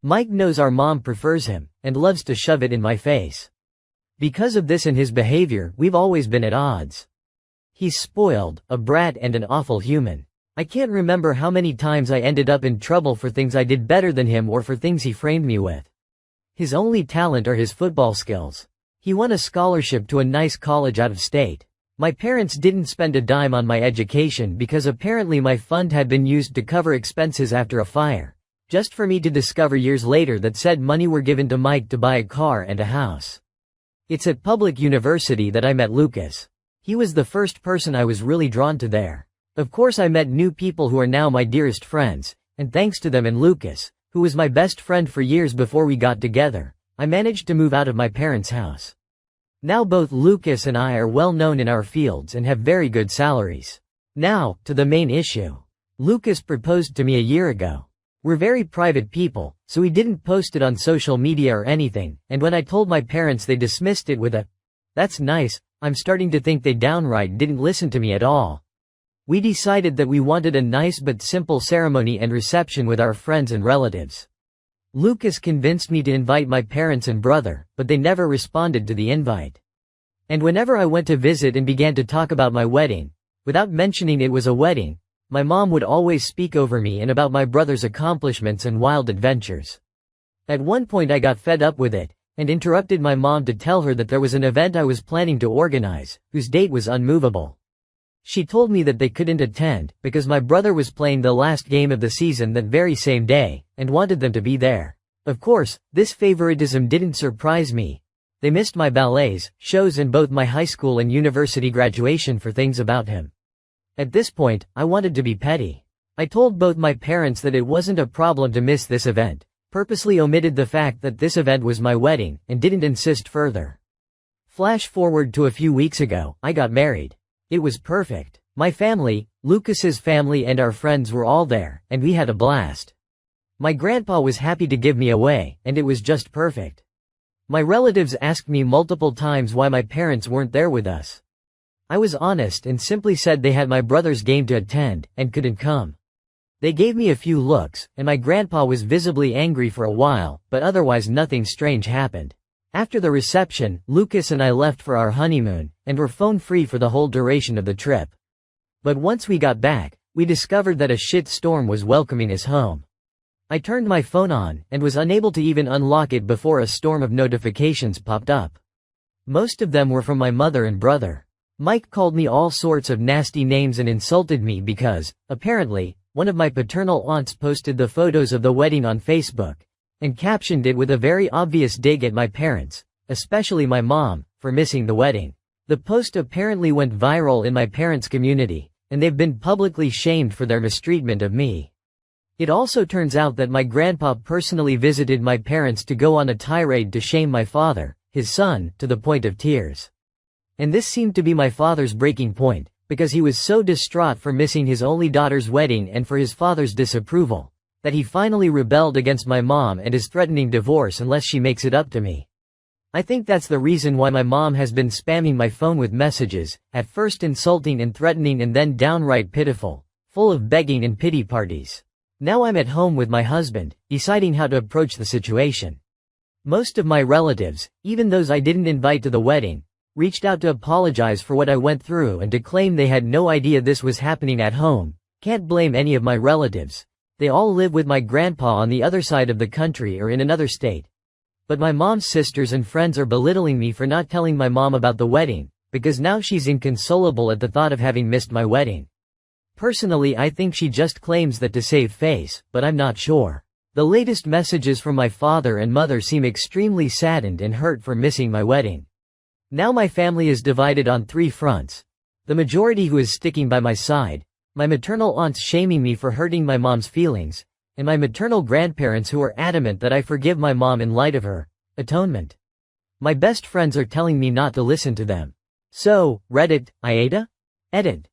Mike knows our mom prefers him, and loves to shove it in my face. Because of this and his behavior, we've always been at odds. He's spoiled, a brat and an awful human. I can't remember how many times I ended up in trouble for things I did better than him or for things he framed me with. His only talent are his football skills. He won a scholarship to a nice college out of state. My parents didn't spend a dime on my education because apparently my fund had been used to cover expenses after a fire, just for me to discover years later that said money were given to Mike to buy a car and a house. It's at public university that I met Lucas. He was the first person I was really drawn to there. Of course I met new people who are now my dearest friends, and thanks to them and Lucas, who was my best friend for years before we got together, I managed to move out of my parents' house. Now both Lucas and I are well known in our fields and have very good salaries. Now, to the main issue. Lucas proposed to me a year ago. We're very private people, so we didn't post it on social media or anything, and when I told my parents they dismissed it with a, "That's nice." I'm starting to think they downright didn't listen to me at all. We decided that we wanted a nice but simple ceremony and reception with our friends and relatives. Lucas convinced me to invite my parents and brother, but they never responded to the invite. And whenever I went to visit and began to talk about my wedding, without mentioning it was a wedding, my mom would always speak over me and about my brother's accomplishments and wild adventures. At one point I got fed up with it, and interrupted my mom to tell her that there was an event I was planning to organize, whose date was unmovable. She told me that they couldn't attend, because my brother was playing the last game of the season that very same day, and wanted them to be there. Of course, this favoritism didn't surprise me. They missed my ballets, shows and both my high school and university graduation for things about him. At this point, I wanted to be petty. I told both my parents that it wasn't a problem to miss this event, purposely omitted the fact that this event was my wedding, and didn't insist further. Flash forward to a few weeks ago, I got married. It was perfect. My family, Lucas's family and our friends were all there, and we had a blast. My grandpa was happy to give me away, and it was just perfect. My relatives asked me multiple times why my parents weren't there with us. I was honest and simply said they had my brother's game to attend, and couldn't come. They gave me a few looks, and my grandpa was visibly angry for a while, but otherwise nothing strange happened. After the reception, Lucas and I left for our honeymoon, and were phone-free for the whole duration of the trip. But once we got back, we discovered that a shit storm was welcoming us home. I turned my phone on, and was unable to even unlock it before a storm of notifications popped up. Most of them were from my mother and brother. Mike called me all sorts of nasty names and insulted me because, apparently, one of my paternal aunts posted the photos of the wedding on Facebook, and captioned it with a very obvious dig at my parents, especially my mom, for missing the wedding. The post apparently went viral in my parents' community, and they've been publicly shamed for their mistreatment of me. It also turns out that my grandpa personally visited my parents to go on a tirade to shame my father, his son, to the point of tears. And this seemed to be my father's breaking point, because he was so distraught for missing his only daughter's wedding and for his father's disapproval, that he finally rebelled against my mom and is threatening divorce unless she makes it up to me. I think that's the reason why my mom has been spamming my phone with messages, at first insulting and threatening and then downright pitiful, full of begging and pity parties. Now I'm at home with my husband, deciding how to approach the situation. Most of my relatives, even those I didn't invite to the wedding, reached out to apologize for what I went through and to claim they had no idea this was happening at home. Can't blame any of my relatives. They all live with my grandpa on the other side of the country or in another state. But my mom's sisters and friends are belittling me for not telling my mom about the wedding, because now she's inconsolable at the thought of having missed my wedding. Personally, I think she just claims that to save face, but I'm not sure. The latest messages from my father and mother seem extremely saddened and hurt for missing my wedding. Now my family is divided on three fronts. The majority who is sticking by my side, my maternal aunts shaming me for hurting my mom's feelings, and my maternal grandparents who are adamant that I forgive my mom in light of her atonement. My best friends are telling me not to listen to them. So, Reddit, AITA? Edit.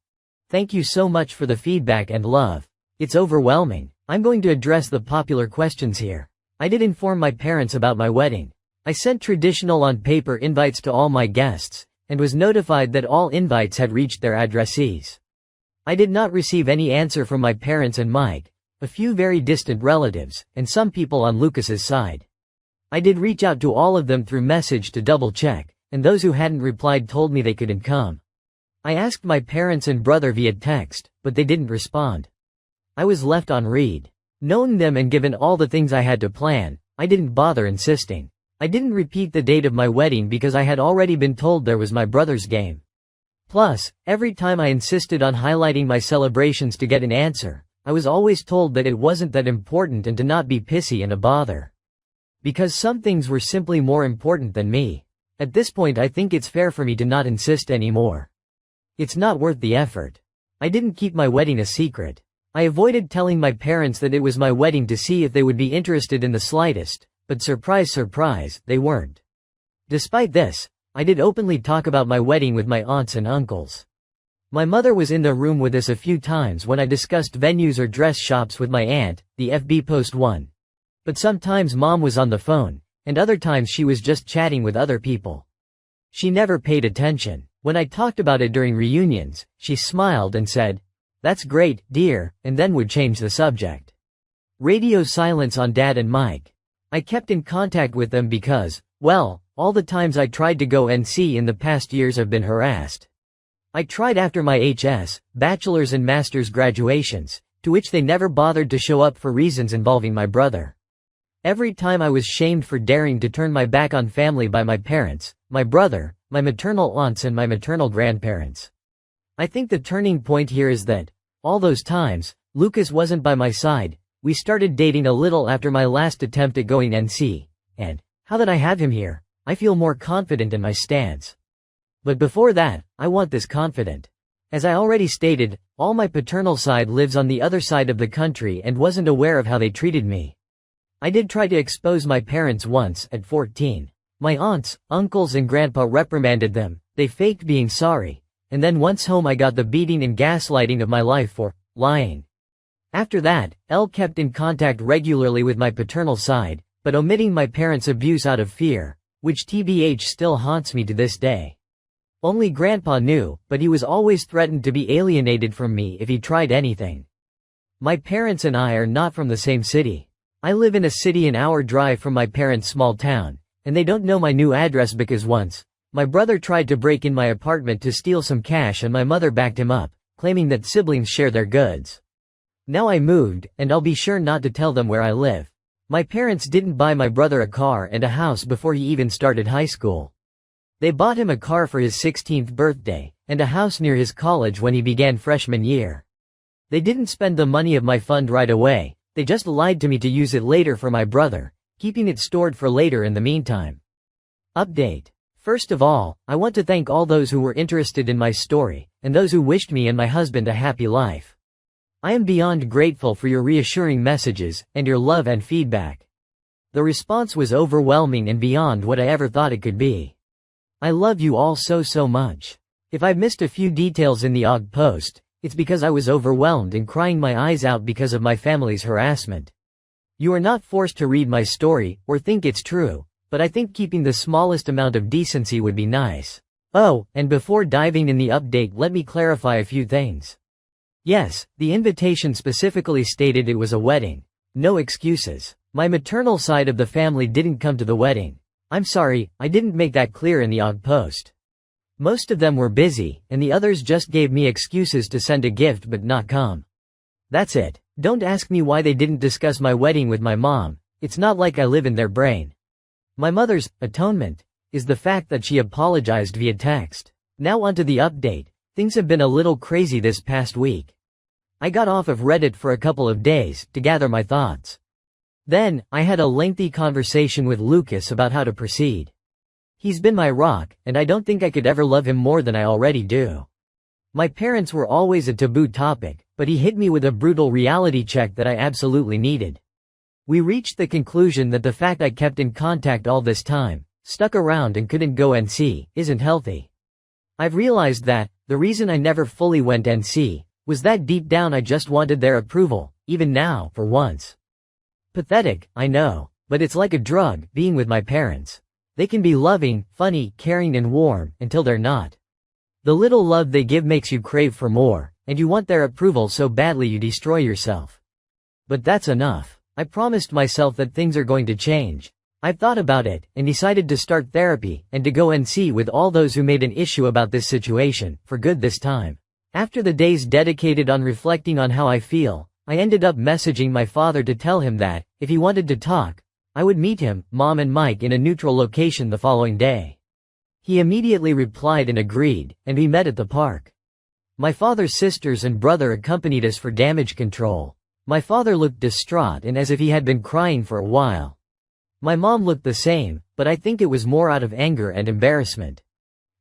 Thank you so much for the feedback and love. It's overwhelming. I'm going to address the popular questions here. I did inform my parents about my wedding. I sent traditional on-paper invites to all my guests, and was notified that all invites had reached their addressees. I did not receive any answer from my parents and Mike. a few very distant relatives, and some people on Lucas's side. I did reach out to all of them through message to double check, and those who hadn't replied told me they couldn't come. I asked my parents and brother via text, but they didn't respond. I was left on read. Knowing them and given all the things I had to plan, I didn't bother insisting. I didn't repeat the date of my wedding because I had already been told there was my brother's game. Plus, every time I insisted on highlighting my celebrations to get an answer, I was always told that it wasn't that important and to not be pissy and a bother. Because some things were simply more important than me. At this point I think it's fair for me to not insist anymore. It's not worth the effort. I didn't keep my wedding a secret. I avoided telling my parents that it was my wedding to see if they would be interested in the slightest, but surprise surprise, they weren't. Despite this, I did openly talk about my wedding with my aunts and uncles. My mother was in the room with us a few times when I discussed venues or dress shops with my aunt, the FB post one. But sometimes mom was on the phone, and other times she was just chatting with other people. She never paid attention. When I talked about it during reunions, she smiled and said, "That's great, dear," and then would change the subject. Radio silence on Dad and Mike. I kept in contact with them because, well, all the times I tried to go NC in the past years have been harassed. I tried after my HS, bachelor's and master's graduations, to which they never bothered to show up for reasons involving my brother. Every time I was shamed for daring to turn my back on family by my parents, my brother, my maternal aunts and my maternal grandparents. I think the turning point here is that, all those times, Lucas wasn't by my side. We started dating a little after my last attempt at going NC, and, now that I have him here, I feel more confident in my stance. But before that, I want this confident. As I already stated, all my paternal side lives on the other side of the country and wasn't aware of how they treated me. I did try to expose my parents once, at 14. My aunts, uncles and grandpa reprimanded them, they faked being sorry, and then once home I got the beating and gaslighting of my life for lying. After that, Elle kept in contact regularly with my paternal side, but omitting my parents' abuse out of fear, which TBH still haunts me to this day. Only Grandpa knew, but he was always threatened to be alienated from me if he tried anything. My parents and I are not from the same city. I live in a city an hour drive from my parents' small town, and they don't know my new address because once, my brother tried to break in my apartment to steal some cash and my mother backed him up, claiming that siblings share their goods. Now I moved, and I'll be sure not to tell them where I live. My parents didn't buy my brother a car and a house before he even started high school. They bought him a car for his 16th birthday, and a house near his college when he began freshman year. They didn't spend the money of my fund right away, they just lied to me to use it later for my brother, keeping it stored for later in the meantime. Update. First of all, I want to thank all those who were interested in my story, and those who wished me and my husband a happy life. I am beyond grateful for your reassuring messages, and your love and feedback. The response was overwhelming and beyond what I ever thought it could be. I love you all so much. If I've missed a few details in the OG post, it's because I was overwhelmed and crying my eyes out because of my family's harassment. You are not forced to read my story, or think it's true, but I think keeping the smallest amount of decency would be nice. Oh, and before diving in the update, let me clarify a few things. Yes, the invitation specifically stated it was a wedding. No excuses. My maternal side of the family didn't come to the wedding. I'm sorry, I didn't make that clear in the OG post. Most of them were busy, and the others just gave me excuses to send a gift but not come. That's it. Don't ask me why they didn't discuss my wedding with my mom, it's not like I live in their brain. My mother's atonement is the fact that she apologized via text. Now onto the update. Things have been a little crazy this past week. I got off of Reddit for a couple of days to gather my thoughts. Then, I had a lengthy conversation with Lucas about how to proceed. He's been my rock, and I don't think I could ever love him more than I already do. My parents were always a taboo topic, but he hit me with a brutal reality check that I absolutely needed. We reached the conclusion that the fact I kept in contact all this time, stuck around and couldn't go NC, isn't healthy. I've realized that, the reason I never fully went NC, was that deep down I just wanted their approval, even now, for once. Pathetic, I know, but it's like a drug, being with my parents. They can be loving, funny, caring and warm, until they're not. The little love they give makes you crave for more, and you want their approval so badly you destroy yourself. But that's enough. I promised myself that things are going to change. I've thought about it, and decided to start therapy, and to go and see with all those who made an issue about this situation, for good this time. After the days dedicated on reflecting on how I feel, I ended up messaging my father to tell him that, if he wanted to talk, I would meet him, Mom and Mike in a neutral location the following day. He immediately replied and agreed, and we met at the park. My father's sisters and brother accompanied us for damage control. My father looked distraught and as if he had been crying for a while. My mom looked the same, but I think it was more out of anger and embarrassment.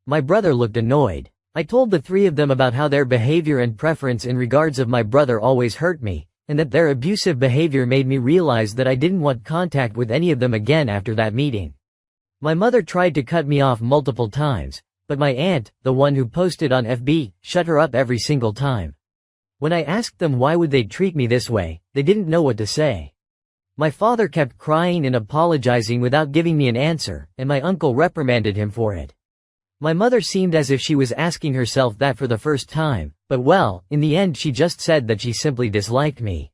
My brother looked annoyed. I told the three of them about how their behavior and preference in regards of my brother always hurt me, and that their abusive behavior made me realize that I didn't want contact with any of them again after that meeting. My mother tried to cut me off multiple times, but my aunt, the one who posted on FB, shut her up every single time. When I asked them why would they treat me this way, they didn't know what to say. My father kept crying and apologizing without giving me an answer, and my uncle reprimanded him for it. My mother seemed as if she was asking herself that for the first time, but well, in the end she just said that she simply disliked me.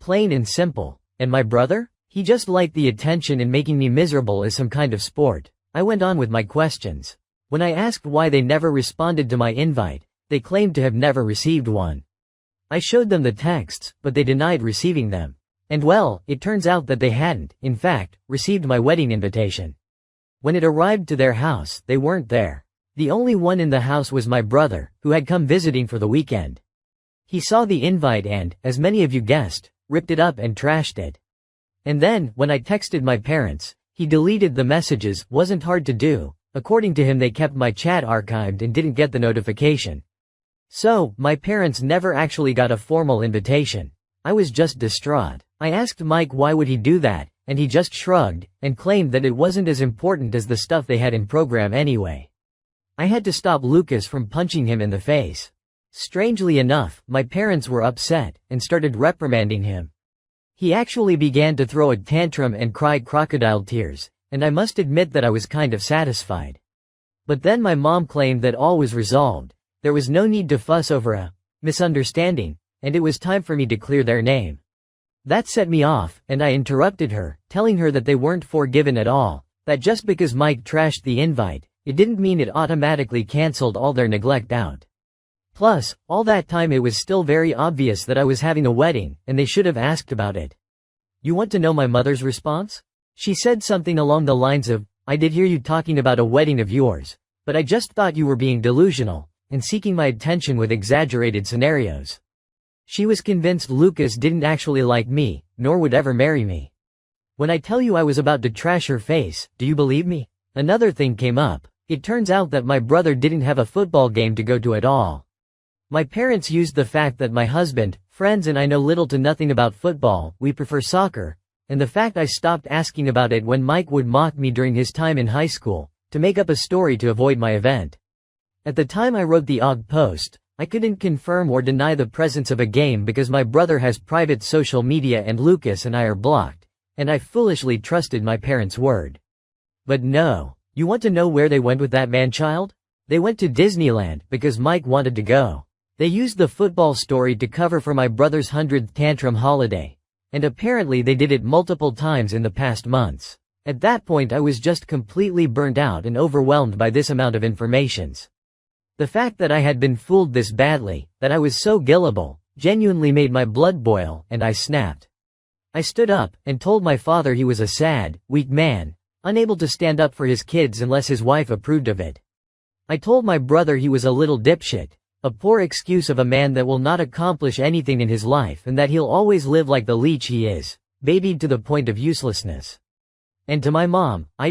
Plain and simple. And my brother? He just liked the attention and making me miserable as some kind of sport. I went on with my questions. When I asked why they never responded to my invite, they claimed to have never received one. I showed them the texts, but they denied receiving them. And well, it turns out that they hadn't, in fact, received my wedding invitation. When it arrived to their house, they weren't there. The only one in the house was my brother, who had come visiting for the weekend. He saw the invite and, as many of you guessed, ripped it up and trashed it. And then, when I texted my parents, he deleted the messages. Wasn't hard to do. According to him, they kept my chat archived and didn't get the notification. So, my parents never actually got a formal invitation. I was just distraught. I asked Mike why would he do that, and he just shrugged, and claimed that it wasn't as important as the stuff they had in program anyway. I had to stop Lucas from punching him in the face. Strangely enough, my parents were upset, and started reprimanding him. He actually began to throw a tantrum and cry crocodile tears, and I must admit that I was kind of satisfied. But then my mom claimed that all was resolved, there was no need to fuss over a misunderstanding, and it was time for me to clear their name. That set me off, and I interrupted her, telling her that they weren't forgiven at all, that just because Mike trashed the invite, it didn't mean it automatically cancelled all their neglect out. Plus, all that time it was still very obvious that I was having a wedding, and they should have asked about it. You want to know my mother's response? She said something along the lines of, I did hear you talking about a wedding of yours, but I just thought you were being delusional, and seeking my attention with exaggerated scenarios. She was convinced Lucas didn't actually like me, nor would ever marry me. When I tell you I was about to trash her face, do you believe me? Another thing came up. It turns out that my brother didn't have a football game to go to at all. My parents used the fact that my husband, friends and I know little to nothing about football, we prefer soccer, and the fact I stopped asking about it when Mike would mock me during his time in high school, to make up a story to avoid my event. At the time I wrote the OG post, I couldn't confirm or deny the presence of a game because my brother has private social media and Lucas and I are blocked, and I foolishly trusted my parents' word. But no. You want to know where they went with that man-child? They went to Disneyland because Mike wanted to go. They used the football story to cover for my brother's 100th tantrum holiday, and apparently they did it multiple times in the past months. At that point I was just completely burnt out and overwhelmed by this amount of informations. The fact that I had been fooled this badly, that I was so gullible, genuinely made my blood boil, and I snapped. I stood up, and told my father he was a sad, weak man, unable to stand up for his kids unless his wife approved of it. I told my brother he was a little dipshit, a poor excuse of a man that will not accomplish anything in his life and that he'll always live like the leech he is, babied to the point of uselessness. And to my mom, I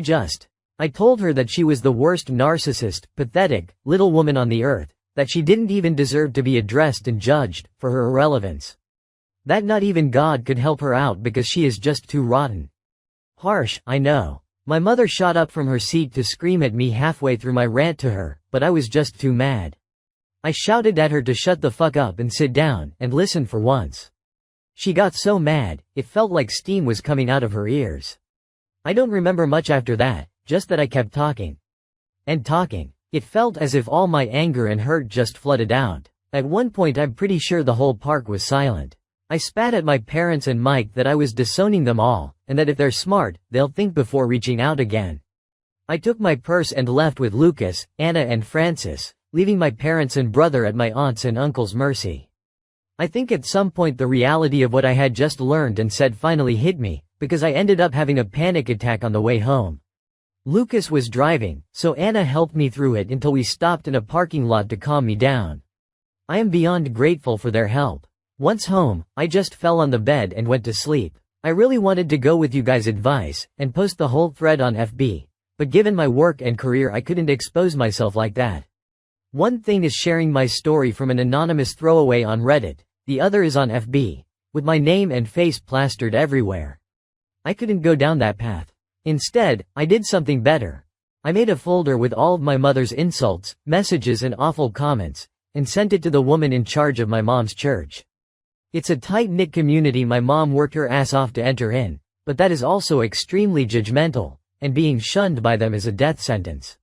told her that she was the worst narcissist, pathetic, little woman on the earth, that she didn't even deserve to be addressed and judged for her irrelevance. That not even God could help her out because she is just too rotten. Harsh, I know. My mother shot up from her seat to scream at me halfway through my rant to her, but I was just too mad. I shouted at her to shut the fuck up and sit down and listen for once. She got so mad, it felt like steam was coming out of her ears. I don't remember much after that, just that I kept talking. And talking. It felt as if all my anger and hurt just flooded out. At one point I'm pretty sure the whole park was silent. I spat at my parents and Mike that I was disowning them all, and that if they're smart, they'll think before reaching out again. I took my purse and left with Lucas, Anna and Francis, leaving my parents and brother at my aunt's and uncle's mercy. I think at some point the reality of what I had just learned and said finally hit me, because I ended up having a panic attack on the way home. Lucas was driving, so Anna helped me through it until we stopped in a parking lot to calm me down. I am beyond grateful for their help. Once home, I just fell on the bed and went to sleep. I really wanted to go with you guys' advice, and post the whole thread on FB, but given my work and career I couldn't expose myself like that. One thing is sharing my story from an anonymous throwaway on Reddit, the other is on FB, with my name and face plastered everywhere. I couldn't go down that path. Instead, I did something better. I made a folder with all of my mother's insults, messages and awful comments, and sent it to the woman in charge of my mom's church. It's a tight-knit community my mom worked her ass off to enter in, but that is also extremely judgmental, and being shunned by them is a death sentence.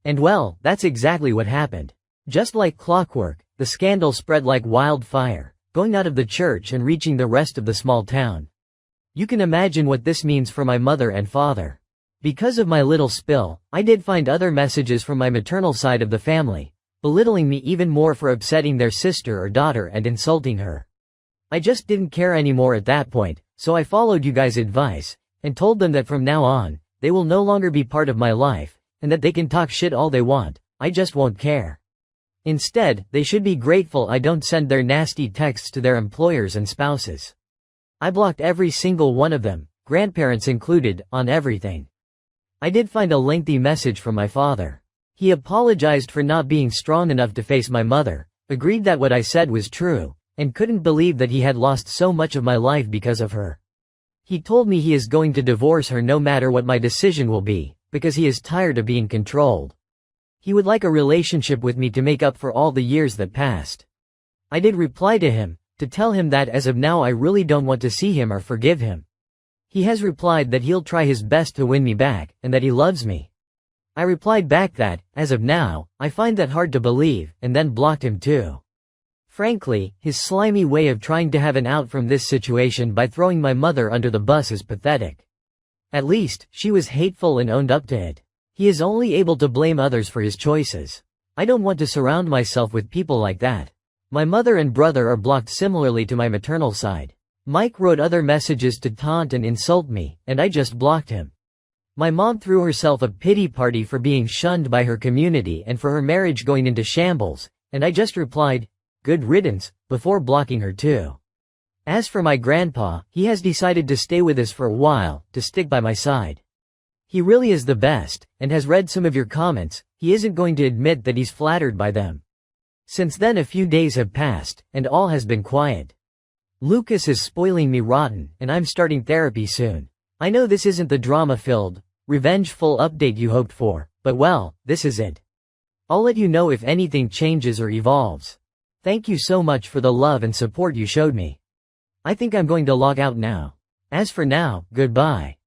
And well, that's exactly what happened. Just like clockwork, the scandal spread like wildfire, going out of the church and reaching the rest of the small town. You can imagine what this means for my mother and father. Because of my little spill, I did find other messages from my maternal side of the family, belittling me even more for upsetting their sister or daughter and insulting her. I just didn't care anymore at that point, so I followed you guys' advice, and told them that from now on, they will no longer be part of my life, and that they can talk shit all they want, I just won't care. Instead, they should be grateful I don't send their nasty texts to their employers and spouses. I blocked every single one of them, grandparents included, on everything. I did find a lengthy message from my father. He apologized for not being strong enough to face my mother, agreed that what I said was true, and couldn't believe that he had lost so much of my life because of her. He told me he is going to divorce her no matter what my decision will be, because he is tired of being controlled. He would like a relationship with me to make up for all the years that passed. I did reply to him, to tell him that as of now I really don't want to see him or forgive him. He has replied that he'll try his best to win me back, and that he loves me. I replied back that, as of now, I find that hard to believe, and then blocked him too. Frankly, his slimy way of trying to have an out from this situation by throwing my mother under the bus is pathetic. At least, she was hateful and owned up to it. He is only able to blame others for his choices. I don't want to surround myself with people like that. My mother and brother are blocked similarly to my maternal side. Mike wrote other messages to taunt and insult me, and I just blocked him. My mom threw herself a pity party for being shunned by her community and for her marriage going into shambles, and I just replied, "Good riddance," before blocking her too. As for my grandpa, he has decided to stay with us for a while, to stick by my side. He really is the best, and has read some of your comments. He isn't going to admit that he's flattered by them. Since then a few days have passed, and all has been quiet. Lucas is spoiling me rotten, and I'm starting therapy soon. I know this isn't the drama-filled, revengeful update you hoped for, but well, this is it. I'll let you know if anything changes or evolves. Thank you so much for the love and support you showed me. I think I'm going to log out now. As for now, goodbye.